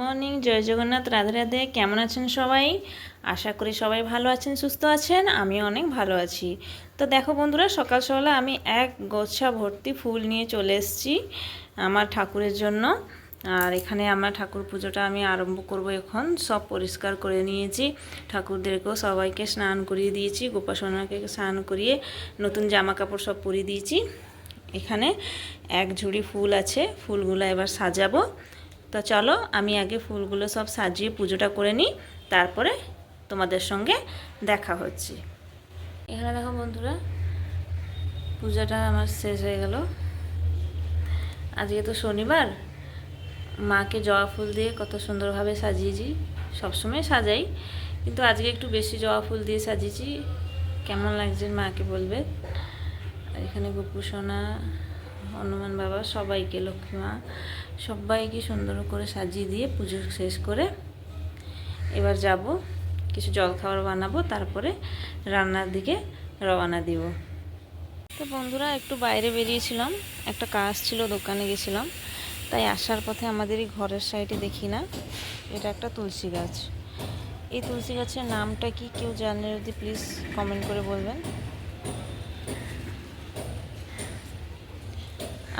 Morning, জয় জগন্নাথ, রাধে রাধে। কেমন আছেন সবাই? আশা করি সবাই ভালো আছেন, সুস্থ আছেন। আমি অনেক ভালো আছি। তো দেখো বন্ধুরা, সকাল সকালে আমি এক গোছা ভর্তি ফুল নিয়ে চলে এসেছি আমার ঠাকুরের জন্য। আর এখানে আমার ঠাকুর পুজোটা আমি আরম্ভ করব। এখন সব পরিষ্কার করে নিয়েছি, ঠাকুরদেরকেও সবাইকে স্নান করিয়ে দিয়েছি, গোপাসনাকে স্নান করিয়ে নতুন জামা কাপড় সব পরিয়ে দিয়েছি। এখানে এক ঝুড়ি ফুল আছে, ফুলগুলো এবার সাজাবো। তো চলো আমি আগে ফুলগুলো সব সাজিয়ে পুজোটা করে নিই, তারপরে তোমাদের সঙ্গে দেখা হচ্ছে। এখানে দেখো বন্ধুরা, পূজাটা আমার শেষ হয়ে গেল। আজকে তো শনিবার, মাকে জবা ফুল দিয়ে কত সুন্দরভাবে সাজিয়েছি। সবসময় সাজাই, কিন্তু আজকে একটু বেশি জবা ফুল দিয়ে সাজিয়েছি। কেমন লাগছে মাকে বলবে। আর এখানে গোপু সোনা, হনুমান বাবা, সবাইকে, লক্ষ্মী মা, সবাইকে সুন্দর করে সাজিয়ে দিয়ে পুজো শেষ করে এবার যাব কিছু জলখাবার বানাবো, তারপরে রান্নার দিকে রওনা দিব। তো বন্ধুরা, একটু বাইরে বেরিয়েছিলাম, একটা কাজ ছিল, দোকানে গেছিলাম। তাই আসার পথে আমাদেরই ঘরের সাইডে দেখি না, এটা একটা তুলসী গাছ। এই তুলসী গাছের নামটা কি কেউ জানলে যদি প্লিজ কমেন্ট করে বলবেন।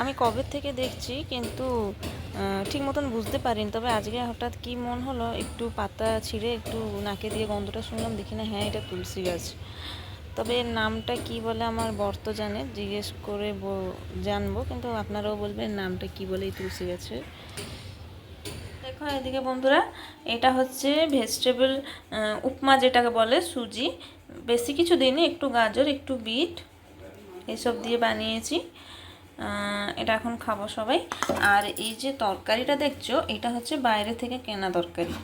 আমি কবে থেকে দেখছি, কিন্তু ঠিক মতন বুঝতে পারিনি। তবে আজকে হঠাৎ কি মন হলো, একটু পাতা ছিঁড়ে একটু নাকে দিয়ে গন্ধটা শুনলাম, দেখি না, হ্যাঁ এটা তুলসী গাছ। তবে এর নামটা কি বলে আমার বর তো জানে, জিজ্ঞেস করে জানবো, কিন্তু আপনারাও বলবেন নামটা কি বলে এই তুলসী গাছের। দেখো এদিকে বন্ধুরা, এটা হচ্ছে ভেজিটেবল উপমা, যেটাকে বলে সুজি। বেশি কিছু দিইনি, একটু গাজর, একটু বিট, এসব দিয়ে বানিয়েছি। এটা এখন খাবো সবাই। আর এই যে তরকারিটা দেখছো, এটা হচ্ছে বাইরে থেকে কেনা তরকারি।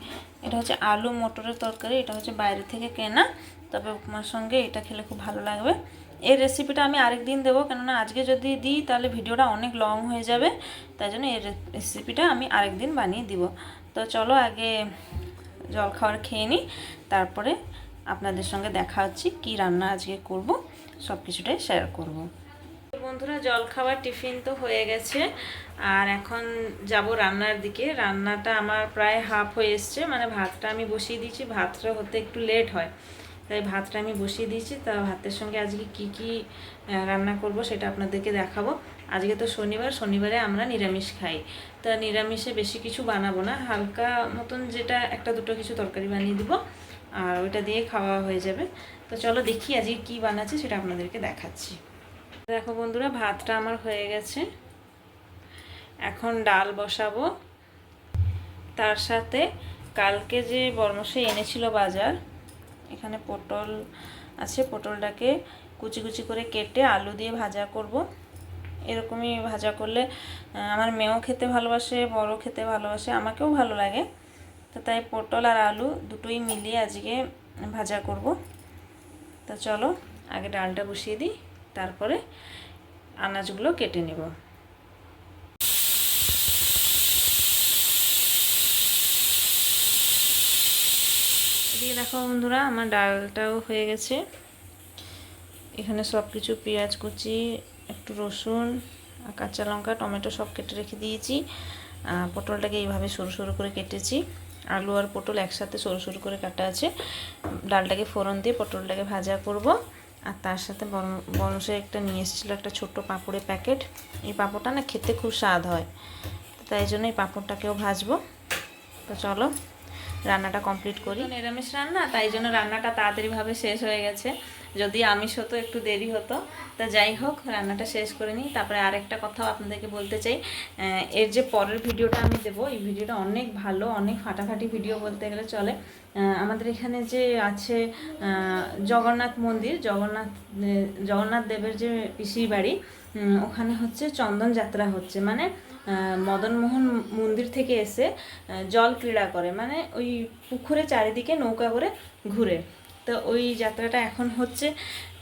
এটা হচ্ছে আলু মটরের তরকারি, এটা হচ্ছে বাইরে থেকে কেনা। তবে উপমার সঙ্গে এটা খেলে খুব ভালো লাগবে। এই রেসিপিটা আমি আরেকদিন দেবো, কেননা আজকে যদি দিই তাহলে ভিডিওটা অনেক লং হয়ে যাবে। তাই জন্য এই রেসিপিটা আমি আরেকদিন বানিয়ে দিব। তো চলো আগে জলখাবার খেয়ে নিই, তারপরে আপনাদের সঙ্গে দেখা হচ্ছে কি রান্না আজকে করব, সব কিছুটাই শেয়ার করব। বন্ধুরা, জলখাবার টিফিন তো হয়ে গেছে, আর এখন যাব রান্নার দিকে। রান্নাটা আমার প্রায় হাফ হয়ে এসছে, মানে ভাতটা আমি বসিয়ে দিয়েছি। ভাতটা হতে একটু লেট হয়, তাই ভাতটা আমি বসিয়ে দিয়েছি। তা ভাতের সঙ্গে আজকে কি কি রান্না করব সেটা আপনাদেরকে দেখাবো। আজকে তো শনিবার, শনিবারে আমরা নিরামিষ খাই। তা নিরামিষে বেশি কিছু বানাবো না, হালকা মতন যেটা একটা দুটো কিছু তরকারি বানিয়ে দিব, আর ওইটা দিয়ে খাওয়া হয়ে যাবে। তো চলো দেখি আজকে কি বানাচ্ছি সেটা আপনাদেরকে দেখাচ্ছি। দেখো বন্ধুরা, ভাতটা আমার হয়ে গেছে, এখন ডাল বসাবো। তার সাথে কালকে যে বরমশাই এনেছিল বাজার, এখানে পটল আছে, পটলটাকে কুচি কুচি করে কেটে আলু দিয়ে ভাজা করব। এরকমই ভাজা করলে আমার মেয়েও খেতে ভালোবাসে, বড় খেতে ভালোবাসে, আমাকেও ভালো লাগে। তো তাই পটল আর আলু দুটোই মিলিয়ে আজকে ভাজা করব। তো চলো আগে ডালটা বসিয়ে দিই, তারপরে আনাজগুলো কেটে নেব। এদিকে দেখো বন্ধুরা, আমার ডালটাও হয়ে গেছে। এখানে সব কিছু পেঁয়াজ কুচি, একটু রসুন, কাঁচা লঙ্কা, টমেটো সব কেটে রেখে দিয়েছি। পটলটাকে এইভাবে সরু সরু করে কেটেছি। আলু আর পটল একসাথে সরু সরু করে কাটা আছে। ডালটাকে ফোড়ন দিয়ে পটলটাকে ভাজা করব। আর তার সাথে বরমশাই একটা নিয়ে এসেছিলো, একটা ছোট্ট পাঁপড়ের প্যাকেট। এই পাঁপড়টা না খেতে খুব স্বাদ হয়, তাই জন্য এই পাঁপড়টাকেও ভাজবো। তো চলো রান্নাটা কমপ্লিট করি। নিরামিষ রান্না, তাই জন্য রান্নাটা তাড়াতাড়িভাবে শেষ হয়ে গেছে। যদি আমিষ হতো একটু দেরি হতো। তা যাই হোক, রান্নাটা শেষ করে নিই। তারপরে আরেকটা কথাও আপনাদেরকে বলতে চাই, এর যে পরের ভিডিওটা আমি দেবো, এই ভিডিওটা অনেক ভালো, অনেক ফাটাফাটি ভিডিও বলতে গেলে চলে। আমাদের এখানে যে আছে জগন্নাথ মন্দির, জগন্নাথ দেবের যে পিসির বাড়ি, ওখানে হচ্ছে চন্দন যাত্রা হচ্ছে। মানে মদনমোহন মন্দির থেকে এসে জল ক্রীড়া করে, মানে ওই পুকুরে চারিদিকে নৌকা করে ঘুরে। তো ওই যাত্রাটা এখন হচ্ছে।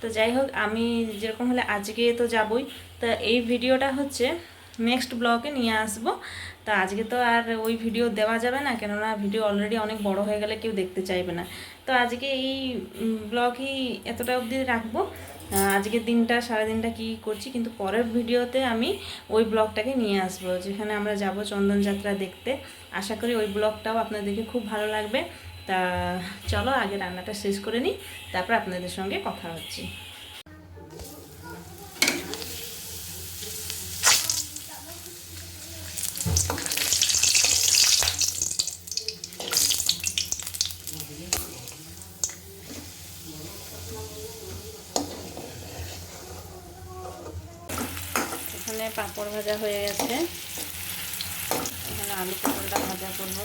তো যাই হোক, আমি যেরকম হলে আজকে তো যাবই। তা এই ভিডিওটা হচ্ছে নেক্সট ব্লগে নিয়ে আসবো। তা আজকে তো আর ওই ভিডিও দেওয়া যাবে না, কেননা ভিডিও অলরেডি অনেক বড় হয়ে গেলে কেউ দেখতে চাইবে না। তো আজকে এই ব্লগই এতটা অবধি রাখবো। আজকের দিনটা সারাদিনটা কি করছি, কিন্তু পরের ভিডিওতে আমি ওই ব্লগটাকে নিয়ে আসবো, যেখানে আমরা যাব চন্দন যাত্রা দেখতে। আশা করি ওই ব্লগটাও আপনাদেরকে খুব ভালো লাগবে। তা চলো আগে রান্নাটা শেষ করে নিই, তারপর আপনাদের সঙ্গে কথা হচ্ছি। এখানে পাঁপড় ভাজা হয়ে গেছে, এখানে আলু পটলটা ভাজা করবো।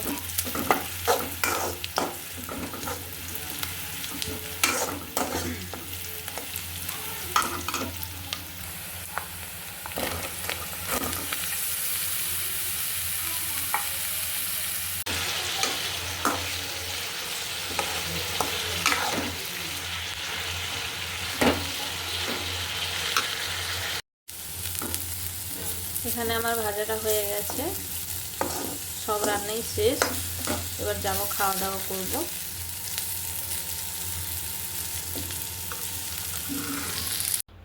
এখানে আমার ভাজাটা হয়ে গেছে, সব রান্নাই শেষ, এবার যাবো খাওয়া দাওয়া করবো।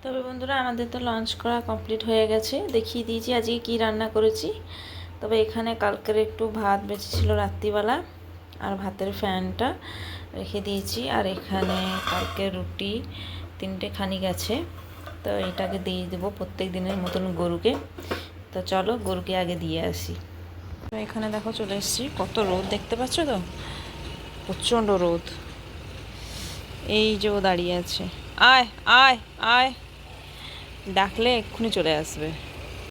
তবে বন্ধুরা আমাদের তো লাঞ্চ করা কমপ্লিট হয়ে গেছে, দেখিয়ে দিয়েছি আজকে কি রান্না করেছি। তবে এখানে কালকের একটু ভাত বেঁচেছিল রাত্রিবেলা, আর ভাতের ফ্যানটা রেখে দিয়েছি, আর এখানে কালকে রুটি 3টে খানি গেছে, তো এটাকে দিয়ে দেবো প্রত্যেক দিনের মতন গরুকে। তো চলো গরুকে আগে দিয়ে আসি। তো এখানে দেখো চলে এসেছি, কত রোদ দেখতে পাচ্ছ তো, প্রচণ্ড রোদ। এই যে ও দাঁড়িয়ে আছে, আয় আয় আয়, ডাকলে এক্ষুনি চলে আসবে।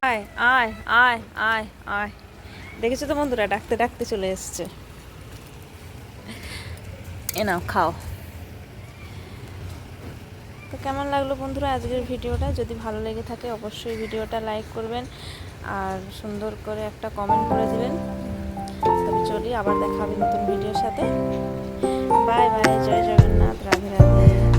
আয় আয় আয় আয় আয়, দেখেছো তো বন্ধুরা, ডাকতে ডাকতে চলে এসছে। এ নাও খাও। তো কেমন লাগলো বন্ধুরা আজকের ভিডিওটা? যদি ভালো লেগে থাকে অবশ্যই ভিডিওটা লাইক করবেন, আর সুন্দর করে একটা কমেন্ট করে দেবেন। তবে চলি, আবার দেখা হবে নতুন ভিডিওর সাথে। বাই বাই, জয় জগন্নাথ, রাধে রাধে।